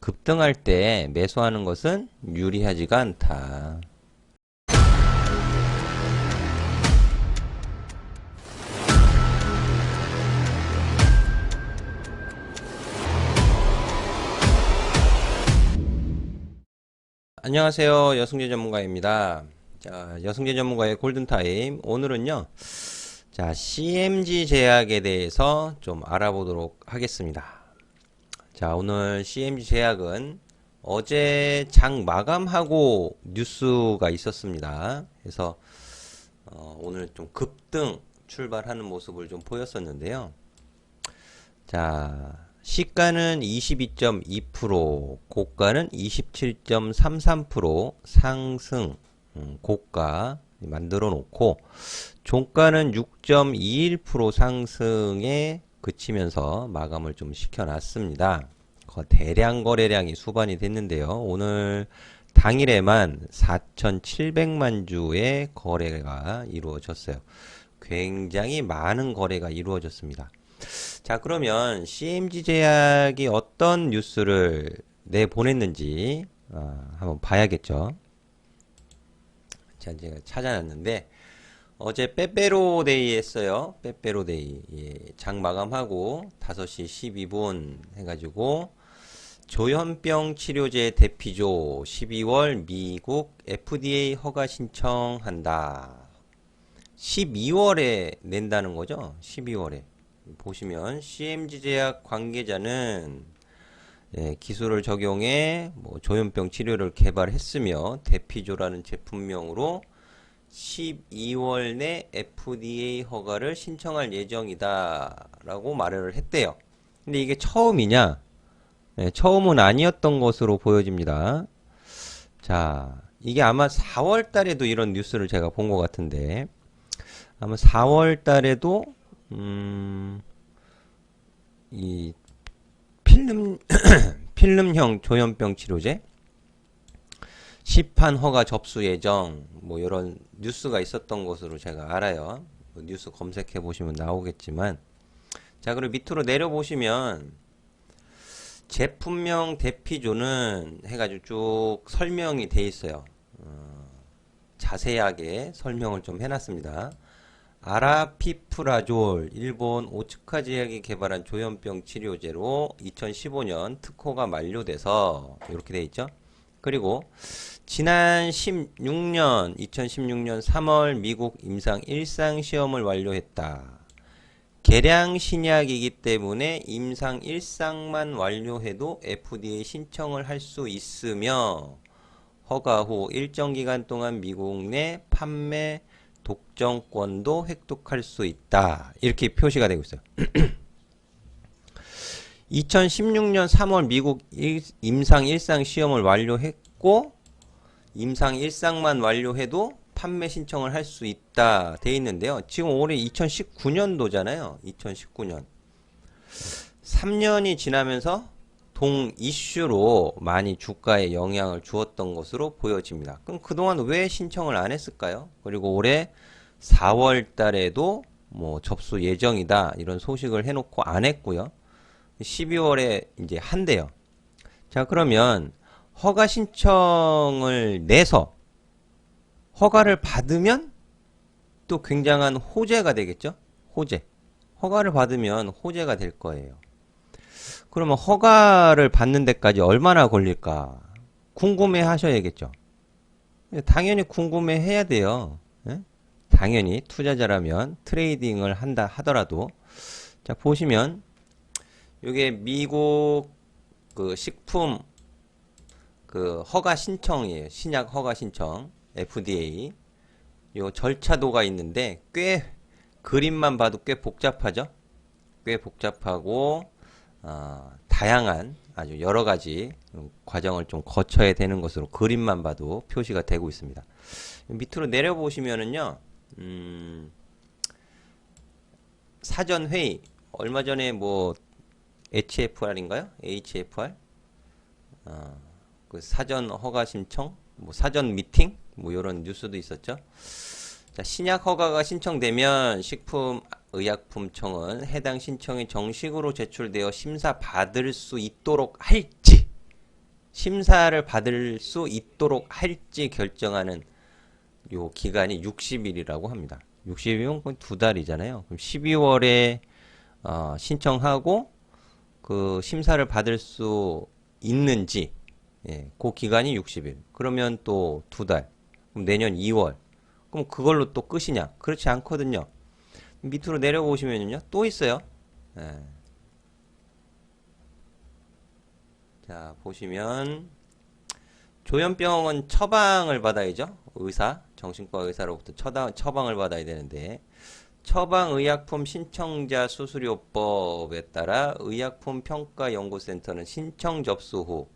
급등할 때 매수하는 것은 유리하지가 않다. 안녕하세요. 여승재 전문가입니다. 자, 여승재 전문가의 골든타임. 오늘은요, 자, CMG 제약에 대해서 좀 알아보도록 하겠습니다. 자, 오늘 CMG 제약은 어제 장 마감하고 뉴스가 있었습니다. 그래서 오늘 좀 급등 출발하는 모습을 좀 보였었는데요. 자, 시가는 22.2%, 고가는 27.33% 상승, 고가 만들어 놓고, 종가는 6.21% 상승에 그치면서 마감을 좀 시켜놨습니다. 대량 거래량이 수반이 됐는데요. 오늘 당일에만 4,700만 주의 거래가 이루어졌어요. 굉장히 많은 거래가 이루어졌습니다. 자, 그러면 CMG 제약이 어떤 뉴스를 내보냈는지 한번 봐야겠죠. 자, 제가 찾아놨는데 어제 빼빼로데이 했어요. 빼빼로데이. 예, 장 마감하고 5시 12분 해가지고 조현병 치료제 대피조 12월 미국 FDA 허가 신청한다. 12월에 낸다는 거죠. 12월에. 보시면 CMG 제약 관계자는 기술을 적용해 조현병 치료를 개발했으며 대피조라는 제품명으로 12월 내 FDA 허가를 신청할 예정이다 라고 말을 했대요. 근데 이게 처음이냐? 처음은 아니었던 것으로 보여집니다. 자, 이게 아마 4월 달에도 이런 뉴스를 제가 본 것 같은데 아마 4월 달에도 이 필름형 조현병 치료제 시판 허가 접수 예정 이런 뉴스가 있었던 것으로 제가 알아요. 뉴스 검색해 보시면 나오겠지만, 자, 그리고 밑으로 내려 보시면 제품명 대피조는 해가지고 쭉 설명이 돼 있어요. 자세하게 설명을 좀 해놨습니다. 아라피프라졸, 일본 오츠카 제약이 개발한 조현병 치료제로 2015년 특허가 만료돼서 이렇게 돼 있죠. 그리고 지난 2016년 3월 미국 임상 1상 시험을 완료했다. 개량 신약이기 때문에 임상 1상만 완료해도 FDA 신청을 할 수 있으며 허가 후 일정 기간 동안 미국 내 판매 독점권도 획득할 수 있다. 이렇게 표시가 되고 있어요. 2016년 3월 미국 임상 1상 시험을 완료했고 임상 1상만 완료해도 판매 신청을 할 수 있다 돼 있는데요. 지금 올해 2019년도잖아요. 2019년 3년이 지나면서 동 이슈로 많이 주가에 영향을 주었던 것으로 보여집니다. 그럼 그동안 왜 신청을 안 했을까요? 그리고 올해 4월 달에도 접수 예정이다 이런 소식을 해놓고 안 했고요. 12월에 이제 한대요. 자, 그러면 허가 신청을 내서 허가를 받으면 또 굉장한 호재가 되겠죠? 호재. 허가를 받으면 호재가 될 거예요. 그러면 허가를 받는 데까지 얼마나 걸릴까? 궁금해 하셔야겠죠? 당연히 궁금해 해야 돼요. 예? 당연히 투자자라면 트레이딩을 한다 하더라도. 자, 보시면 이게 미국 그 식품 그 허가 신청이에요. 신약 허가 신청 FDA. 요 절차도가 있는데 꽤 그림만 봐도 꽤 복잡하죠. 꽤 복잡하고 다양한 아주 여러 가지 과정을 좀 거쳐야 되는 것으로 그림만 봐도 표시가 되고 있습니다. 밑으로 내려보시면은요, 사전 회의 얼마 전에 HFR인가요? HFR 그 사전 허가 신청, 사전 미팅, 이런 뉴스도 있었죠. 자, 신약 허가가 신청되면 식품의약품청은 해당 신청이 정식으로 제출되어 심사 받을 수 있도록 할지 심사를 받을 수 있도록 할지 결정하는 요 기간이 60일이라고 합니다. 60일이면 거의 2달이잖아요. 그럼 12월에 신청하고 그 심사를 받을 수 있는지, 예, 그 기간이 60일. 그러면 또 2달. 그럼 내년 2월. 그럼 그걸로 또 끝이냐? 그렇지 않거든요. 밑으로 내려보시면요, 또 있어요. 예. 자, 보시면 조현병은 처방을 받아야죠. 의사, 정신과 의사로부터 처방을 받아야 되는데, 처방의약품 신청자 수수료법에 따라 의약품평가연구센터는 신청 접수 후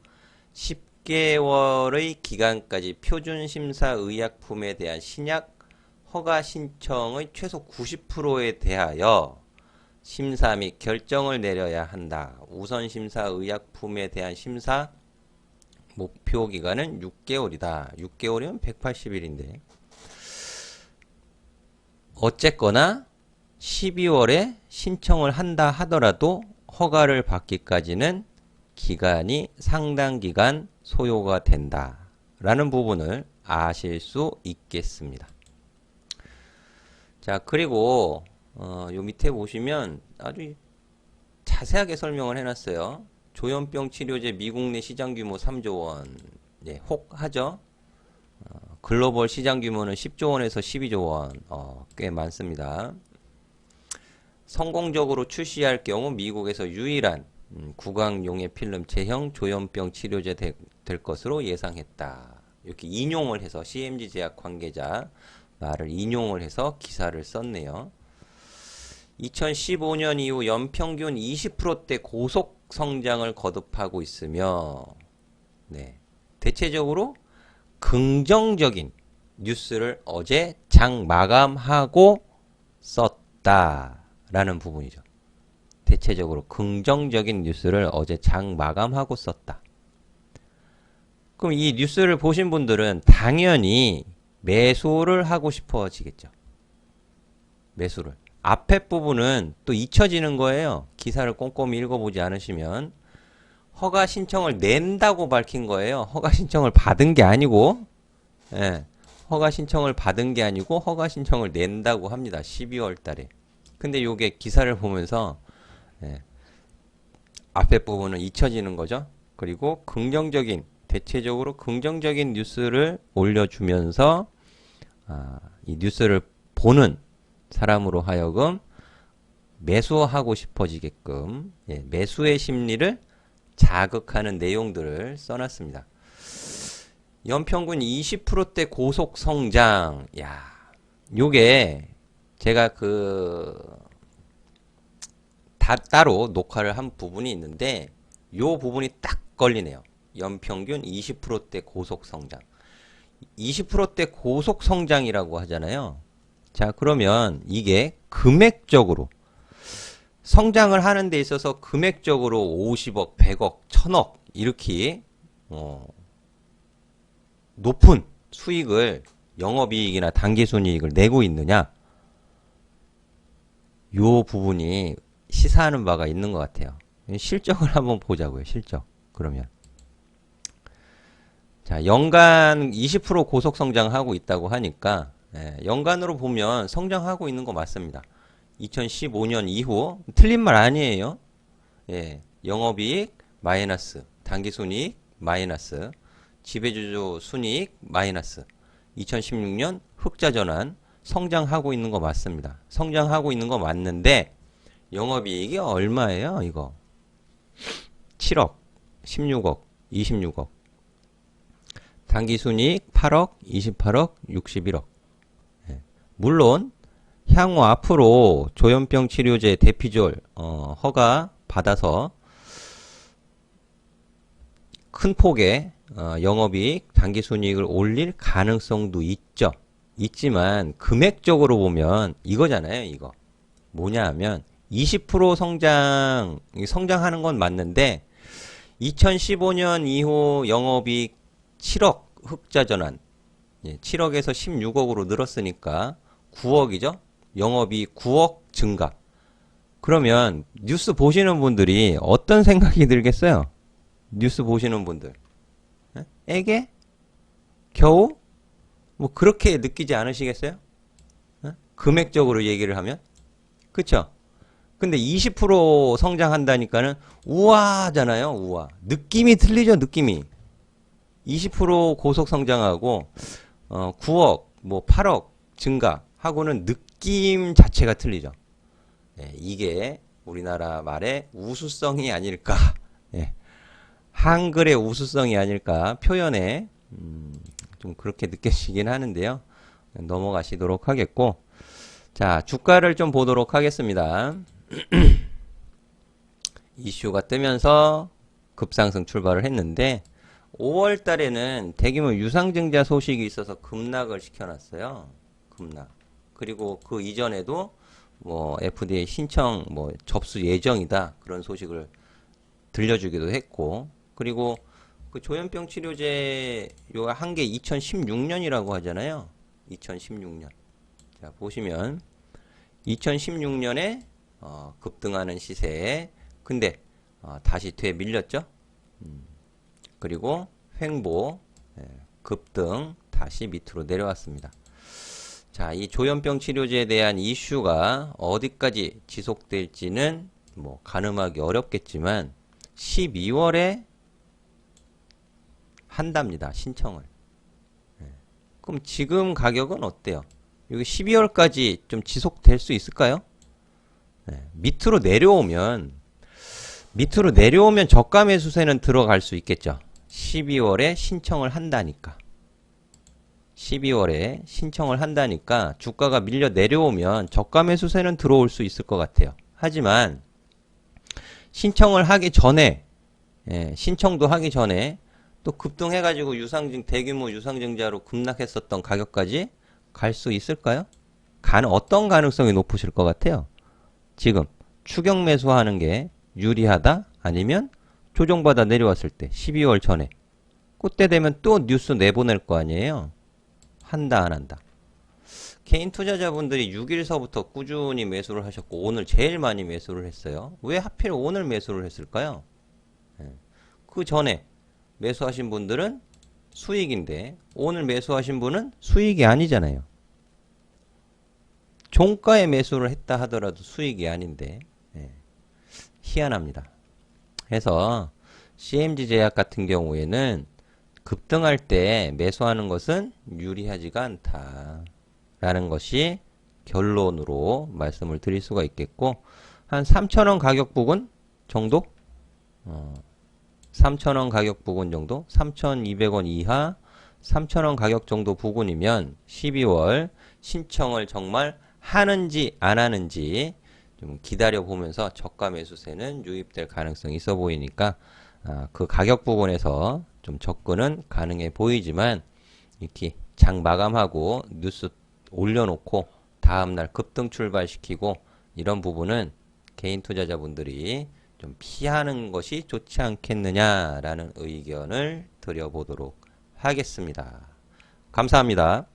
10개월의 기간까지 표준심사 의약품에 대한 신약 허가 신청의 최소 90%에 대하여 심사 및 결정을 내려야 한다. 우선심사 의약품에 대한 심사 목표 기간은 6개월이다. 6개월이면 180일인데 어쨌거나 12월에 신청을 한다 하더라도 허가를 받기까지는 기간이 상당 기간 소요가 된다 라는 부분을 아실 수 있겠습니다. 자, 그리고 요 밑에 보시면 아주 자세하게 설명을 해놨어요. 조현병 치료제 미국 내 시장 규모 3조 원, 예, 혹 하죠. 글로벌 시장 규모는 10조 원에서 12조 원, 꽤 많습니다. 성공적으로 출시할 경우 미국에서 유일한 구강용해 필름 체형 조현병 치료제 될 것으로 예상했다. 이렇게 인용을 해서 CMG 제약 관계자 말을 인용을 해서 기사를 썼네요. 2015년 이후 연평균 20%대 고속 성장을 거듭하고 있으며, 네, 대체적으로 긍정적인 뉴스를 어제 장 마감하고 썼다라는 부분이죠. 대체적으로 긍정적인 뉴스를 어제 장 마감하고 썼다. 그럼 이 뉴스를 보신 분들은 당연히 매수를 하고 싶어지겠죠. 매수를. 앞에 부분은 또 잊혀지는 거예요. 기사를 꼼꼼히 읽어보지 않으시면. 허가 신청을 낸다고 밝힌 거예요. 허가 신청을 받은 게 아니고, 예, 허가 신청을 받은 게 아니고 허가 신청을 낸다고 합니다. 12월 달에. 근데 요게 기사를 보면서, 예, 앞에 부분은 잊혀지는 거죠. 그리고 긍정적인, 대체적으로 긍정적인 뉴스를 올려주면서 이 뉴스를 보는 사람으로 하여금 매수하고 싶어지게끔, 예, 매수의 심리를 자극하는 내용들을 써놨습니다. 연평균 20%대 고속 성장. 야, 요게 제가 따로 녹화를 한 부분이 있는데 요 부분이 딱 걸리네요. 연평균 20%대 고속 성장. 20%대 고속 성장이라고 하잖아요. 자, 그러면 이게 금액적으로 성장을 하는 데 있어서 금액적으로 50억, 100억, 1000억 이렇게 높은 수익을, 영업이익이나 당기순이익을 내고 있느냐, 요 부분이 시사하는 바가 있는 것 같아요. 실적을 한번 보자고요. 실적. 그러면 자, 연간 20% 고속 성장하고 있다고 하니까, 예, 연간으로 보면 성장하고 있는 거 맞습니다. 2015년 이후 틀린 말 아니에요. 예, 영업이익 마이너스, 당기순이익 마이너스, 지배주주 순이익 마이너스. 2016년 흑자전환 성장하고 있는 거 맞습니다. 성장하고 있는 거 맞는데 영업이익이 얼마예요? 이거 7억, 16억, 26억. 당기순이익 8억, 28억, 61억. 예. 물론 향후 앞으로 조현병 치료제 대피졸 허가 받아서 큰 폭의 영업이익, 당기순이익을 올릴 가능성도 있죠. 있지만 금액적으로 보면 이거잖아요. 이거 뭐냐 하면 20% 성장하는 건 맞는데 2015년 이후 영업이익 7억 흑자전환, 7억에서 16억으로 늘었으니까 9억이죠. 영업이익 9억 증가. 그러면 뉴스 보시는 분들이 어떤 생각이 들겠어요? 뉴스 보시는 분들. 겨우 뭐 그렇게 느끼지 않으시겠어요? 어? 금액적으로 얘기를 하면 그쵸? 근데 20% 성장한다니까는 우아하잖아요. 우아. 느낌이 틀리죠. 느낌이 20% 고속 성장하고 9억 뭐 8억 증가하고는 느낌 자체가 틀리죠. 예, 이게 우리나라 말의 우수성이 아닐까. 예, 한글의 우수성이 아닐까 표현에 좀 그렇게 느껴지긴 하는데요. 넘어가시도록 하겠고, 자, 주가를 좀 보도록 하겠습니다. 이슈가 뜨면서 급상승 출발을 했는데 5월 달에는 대규모 유상증자 소식이 있어서 급락을 시켜놨어요. 급락. 그리고 그 이전에도 뭐 FDA 신청 뭐 접수 예정이다 그런 소식을 들려주기도 했고, 그리고 그 조현병 치료제 요 한 게 2016년이라고 하잖아요. 2016년. 자, 보시면 2016년에 급등하는 시세에 근데 다시 뒤에 밀렸죠. 그리고 횡보 급등 다시 밑으로 내려왔습니다. 자, 이 조현병 치료제에 대한 이슈가 어디까지 지속될지는 뭐 가늠하기 어렵겠지만 12월에 한답니다. 신청을. 그럼 지금 가격은 어때요? 여기 12월까지 좀 지속될 수 있을까요? 밑으로 내려오면 저가 매수세는 들어갈 수 있겠죠. 12월에 신청을 한다니까. 12월에 신청을 한다니까 주가가 밀려 내려오면 저가 매수세는 들어올 수 있을 것 같아요. 하지만 신청을 하기 전에 신청도 하기 전에 또 급등해가지고 대규모 유상증자로 급락했었던 가격까지 갈 수 있을까요? 어떤 가능성이 높으실 것 같아요? 지금 추격 매수하는 게 유리하다? 아니면 조정받아 내려왔을 때 12월 전에 그때 되면 또 뉴스 내보낼 거 아니에요? 한다 안 한다. 개인 투자자분들이 6일서부터 꾸준히 매수를 하셨고 오늘 제일 많이 매수를 했어요. 왜 하필 오늘 매수를 했을까요? 그 전에 매수하신 분들은 수익인데 오늘 매수하신 분은 수익이 아니잖아요. 종가에 매수를 했다 하더라도 수익이 아닌데 희한합니다. 해서 CMG 제약 같은 경우에는 급등할 때 매수하는 것은 유리하지가 않다 라는 것이 결론으로 말씀을 드릴 수가 있겠고, 한 3,000원 가격 부근 정도? 3,000원 가격 부근 정도? 3,200원 이하 3,000원 가격 정도 부근이면 12월 신청을 정말 하는지 안 하는지 좀 기다려 보면서 저가 매수세는 유입될 가능성이 있어 보이니까 그 가격 부분에서 좀 접근은 가능해 보이지만 이렇게 장 마감하고 뉴스 올려놓고 다음날 급등 출발시키고 이런 부분은 개인 투자자분들이 좀 피하는 것이 좋지 않겠느냐라는 의견을 드려보도록 하겠습니다. 감사합니다.